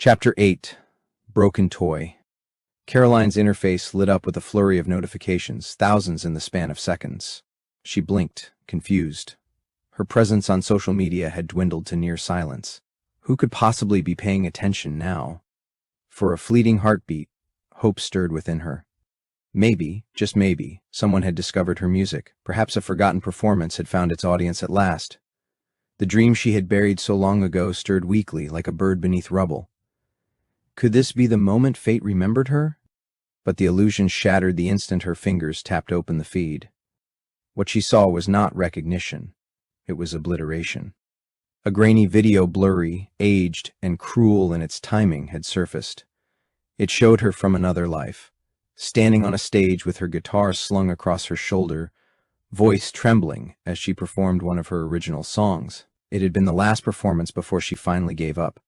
Chapter 8. Broken Toy. Caroline's interface lit up with a flurry of notifications, thousands in the span of seconds. She blinked, confused. Her presence on social media had dwindled to near silence. Who could possibly be paying attention now? For a fleeting heartbeat, hope stirred within her. Maybe, just maybe, someone had discovered her music. Perhaps a forgotten performance had found its audience at last. The dream she had buried so long ago stirred weakly like a bird beneath rubble. Could this be the moment fate remembered her? But the illusion shattered the instant her fingers tapped open the feed. What she saw was not recognition. It was obliteration. A grainy video, blurry, aged, and cruel in its timing, had surfaced. It showed her from another life, standing on a stage with her guitar slung across her shoulder, voice trembling as she performed one of her original songs. It had been the last performance before she finally gave up.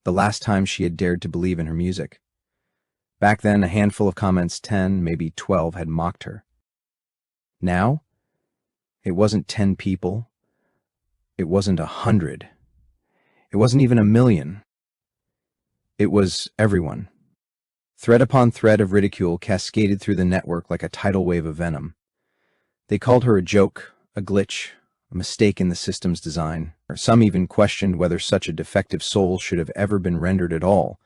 The last time she had dared to believe in her music. Back then, a handful of comments, 10, maybe 12, had mocked her. Now, it wasn't 10 people. It wasn't 100. It wasn't even 1,000,000. It was everyone. Thread upon thread of ridicule cascaded through the network like a tidal wave of venom. They called her a joke, a glitch, a mistake in the system's design. Some even questioned whether such a defective soul should have ever been rendered at all.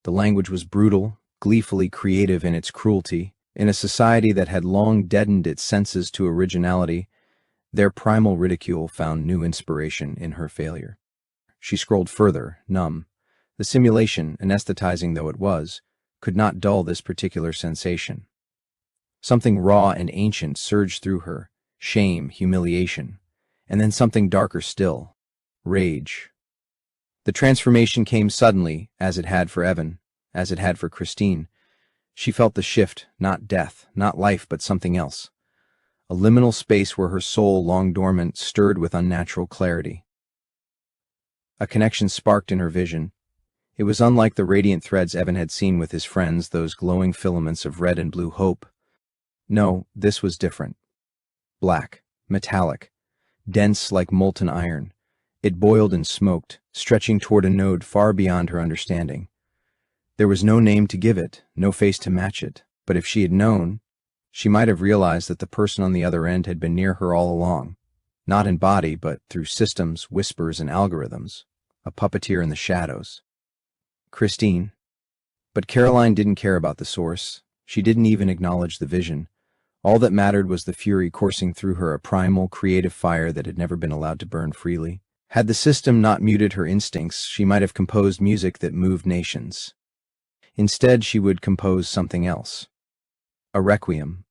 The language was brutal, gleefully creative in its cruelty. In a society that had long deadened its senses to originality, their primal ridicule found new inspiration in her failure. She scrolled further, numb. The simulation, anesthetizing though it was, could not dull this particular sensation. Something raw and ancient surged through her, shame, humiliation. And then something darker still, rage. The transformation came suddenly, as it had for Evan, as it had for Christine. She felt the shift, not death, not life, but something else. A liminal space where her soul, long dormant, stirred with unnatural clarity. A connection sparked in her vision. It was unlike the radiant threads Evan had seen with his friends, those glowing filaments of red and blue hope. No, this was different. Black, metallic, dense like molten iron. It boiled and smoked, stretching toward a node far beyond her understanding. There was no name to give it, no face to match it, but if she had known, she might have realized that the person on the other end had been near her all along, not in body, but through systems, whispers, and algorithms, a puppeteer in the shadows. Christine. But Caroline didn't care about the source. She didn't even acknowledge the vision. All that mattered was the fury coursing through her, a primal, creative fire that had never been allowed to burn freely. Had the system not muted her instincts, she might have composed music that moved nations. Instead, she would compose something else. A requiem.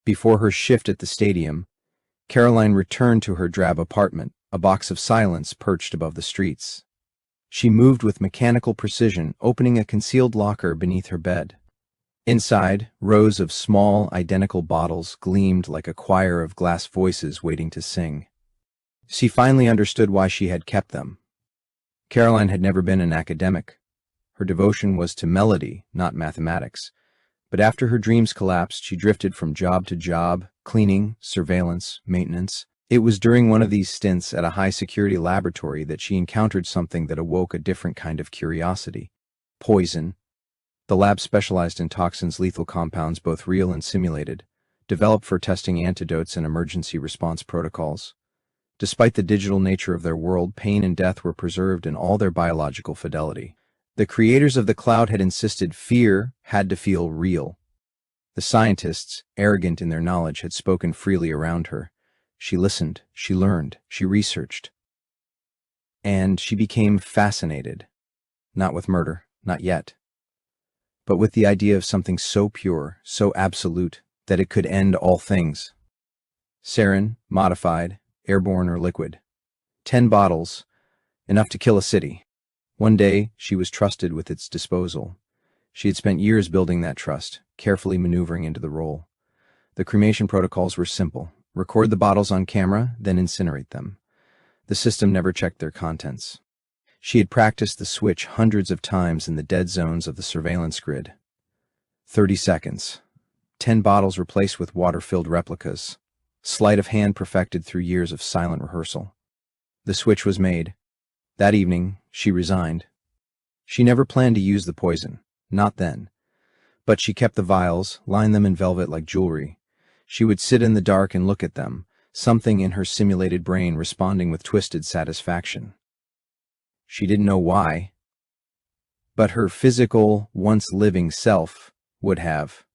Before her shift at the stadium, Caroline returned to her drab apartment, a box of silence perched above the streets. She moved with mechanical precision, opening a concealed locker beneath her bed. Inside, rows of small, identical bottles gleamed like a choir of glass voices waiting to sing. She finally understood why she had kept them. Caroline had never been an academic. Her devotion was to melody, not mathematics. But after her dreams collapsed, she drifted from job to job, cleaning, surveillance, maintenance. It was during one of these stints at a high-security laboratory that she encountered something that awoke a different kind of curiosity. Poison. The lab specialized in toxins, lethal compounds, both real and simulated, developed for testing antidotes and emergency response protocols. Despite the digital nature of their world, pain and death were preserved in all their biological fidelity. The creators of the cloud had insisted fear had to feel real. The scientists, arrogant in their knowledge, had spoken freely around her. She listened, she learned, she researched. And she became fascinated. Not with murder, not yet. But with the idea of something so pure, so absolute, that it could end all things. Sarin, modified, airborne or liquid. 10 bottles, enough to kill a city. One day, she was trusted with its disposal. She had spent years building that trust, carefully maneuvering into the role. The cremation protocols were simple. Record the bottles on camera, then incinerate them. The system never checked their contents. She had practiced the switch hundreds of times in the dead zones of the surveillance grid. 30 seconds. 10 bottles replaced with water-filled replicas. Sleight of hand perfected through years of silent rehearsal. The switch was made. That evening, she resigned. She never planned to use the poison. Not then. But she kept the vials, lined them in velvet like jewelry. She would sit in the dark and look at them, something in her simulated brain responding with twisted satisfaction. She didn't know why, but her physical, once-living self would have.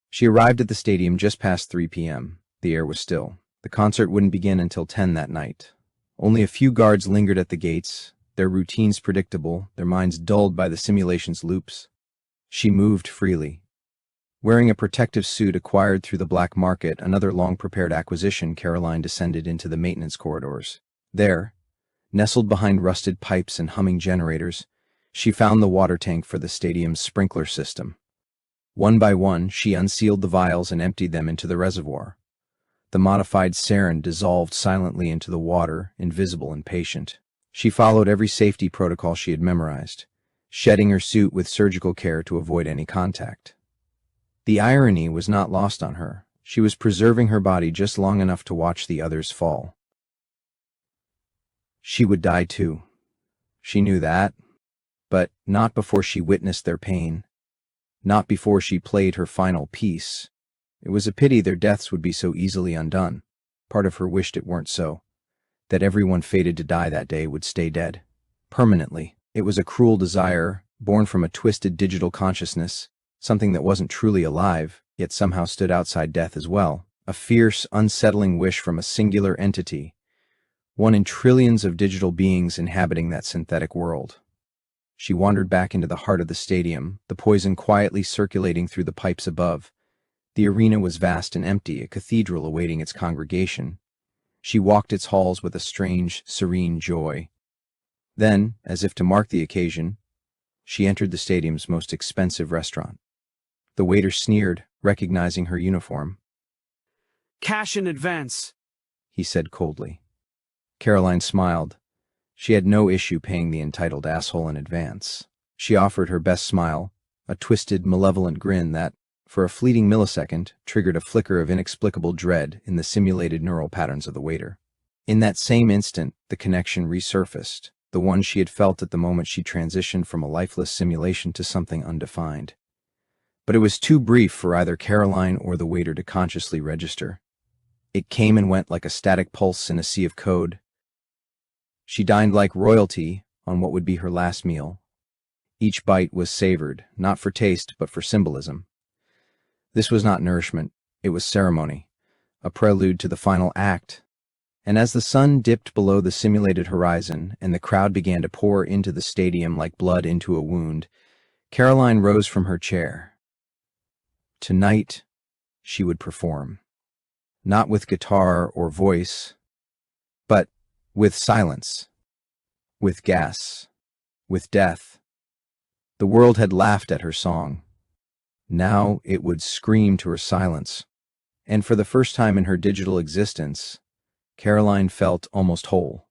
She arrived at the stadium just past 3 p.m. The air was still. The concert wouldn't begin until 10 that night. Only a few guards lingered at the gates, their routines predictable, their minds dulled by the simulation's loops. She moved freely. Wearing a protective suit acquired through the black market, another long-prepared acquisition, Caroline descended into the maintenance corridors. There, nestled behind rusted pipes and humming generators, she found the water tank for the stadium's sprinkler system. One by one, she unsealed the vials and emptied them into the reservoir. The modified sarin dissolved silently into the water, invisible and patient. She followed every safety protocol she had memorized, shedding her suit with surgical care to avoid any contact. The irony was not lost on her. She was preserving her body just long enough to watch the others fall. She would die too. She knew that, but not before she witnessed their pain. Not before she played her final piece. It was a pity their deaths would be so easily undone. Part of her wished it weren't so. That everyone fated to die that day would stay dead. Permanently. It was a cruel desire, born from a twisted digital consciousness, something that wasn't truly alive, yet somehow stood outside death as well. A fierce, unsettling wish from a singular entity, one in trillions of digital beings inhabiting that synthetic world. She wandered back into the heart of the stadium, the poison quietly circulating through the pipes above. The arena was vast and empty, a cathedral awaiting its congregation. She walked its halls with a strange, serene joy. Then, as if to mark the occasion, she entered the stadium's most expensive restaurant. The waiter sneered, recognizing her uniform. "Cash in advance," he said coldly. Caroline smiled. She had no issue paying the entitled asshole in advance. She offered her best smile, a twisted, malevolent grin that, for a fleeting millisecond, triggered a flicker of inexplicable dread in the simulated neural patterns of the waiter. In that same instant, the connection resurfaced, the one she had felt at the moment she transitioned from a lifeless simulation to something undefined. But it was too brief for either Caroline or the waiter to consciously register. It came and went like a static pulse in a sea of code. She dined like royalty on what would be her last meal. Each bite was savored, not for taste, but for symbolism. This was not nourishment, it was ceremony, a prelude to the final act. And as the sun dipped below the simulated horizon and the crowd began to pour into the stadium like blood into a wound, Caroline rose from her chair. Tonight, she would perform. Not with guitar or voice, but with silence, with gas, with death. The world had laughed at her song. Now it would scream to her silence. And for the first time in her digital existence, Caroline felt almost whole.